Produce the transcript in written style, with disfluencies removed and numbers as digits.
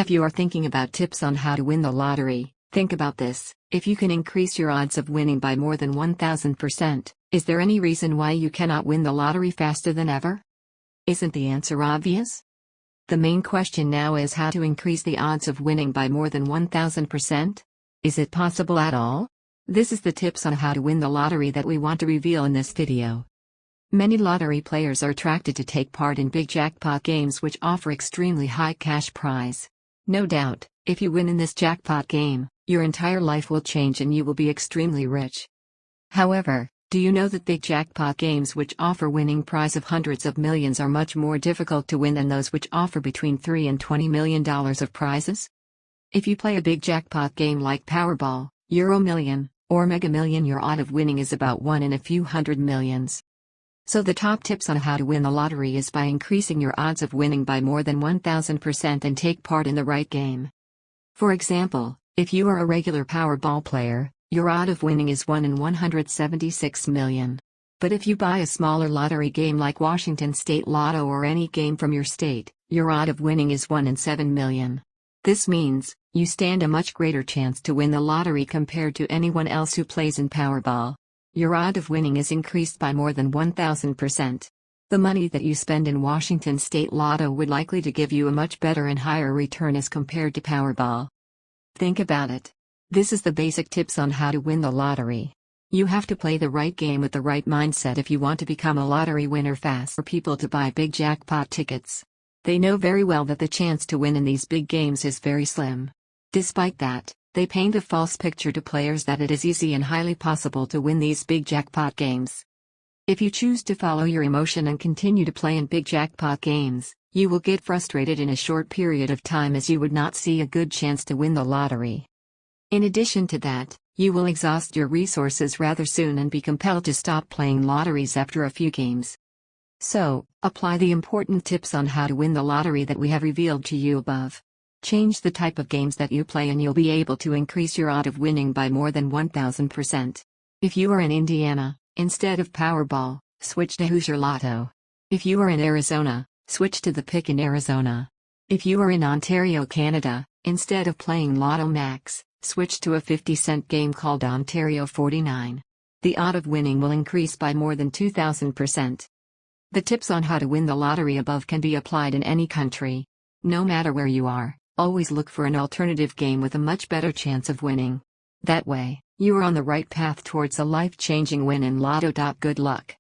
If you are thinking about tips on how to win the lottery, think about this. If you can increase your odds of winning by more than 1000%, is there any reason why you cannot win the lottery faster than ever? Isn't the answer obvious? The main question now is how to increase the odds of winning by more than 1000%? Is it possible at all? This is the tips on how to win the lottery that we want to reveal in this video. Many lottery players are attracted to take part in big jackpot games which offer extremely high cash prize. No doubt, if you win in this jackpot game, your entire life will change and you will be extremely rich. However, do you know that big jackpot games which offer winning prize of hundreds of millions are much more difficult to win than those which offer between $3 and $20 million of prizes? If you play a big jackpot game like Powerball, Euro Million, or Mega Million, your odd of winning is about 1 in a few hundred millions. So the top tips on how to win the lottery is by increasing your odds of winning by more than 1000% and take part in the right game. For example, if you are a regular Powerball player, your odd of winning is 1 in 176 million. But if you buy a smaller lottery game like Washington State Lotto or any game from your state, your odd of winning is 1 in 7 million. This means, you stand a much greater chance to win the lottery compared to anyone else who plays in Powerball. Your odd of winning is increased by more than 1000%. The money that you spend in Washington State Lotto would likely to give you a much better and higher return as compared to Powerball. Think about it. This is the basic tips on how to win the lottery. You have to play the right game with the right mindset if you want to become a lottery winner fast. For people to buy big jackpot tickets, they know very well that the chance to win in these big games is very slim. Despite that, they paint a false picture to players that it is easy and highly possible to win these big jackpot games. If you choose to follow your emotion and continue to play in big jackpot games, you will get frustrated in a short period of time as you would not see a good chance to win the lottery. In addition to that, you will exhaust your resources rather soon and be compelled to stop playing lotteries after a few games. So, apply the important tips on how to win the lottery that we have revealed to you above. Change the type of games that you play and you'll be able to increase your odd of winning by more than 1000%. If you are in Indiana, instead of Powerball, switch to Hoosier Lotto. If you are in Arizona, switch to the Pick in Arizona. If you are in Ontario, Canada, instead of playing Lotto Max, switch to a 50-cent game called Ontario 49. The odd of winning will increase by more than 2000%. The tips on how to win the lottery above can be applied in any country. No matter where you are, always look for an alternative game with a much better chance of winning. That way, you are on the right path towards a life-changing win in Lotto. Good luck.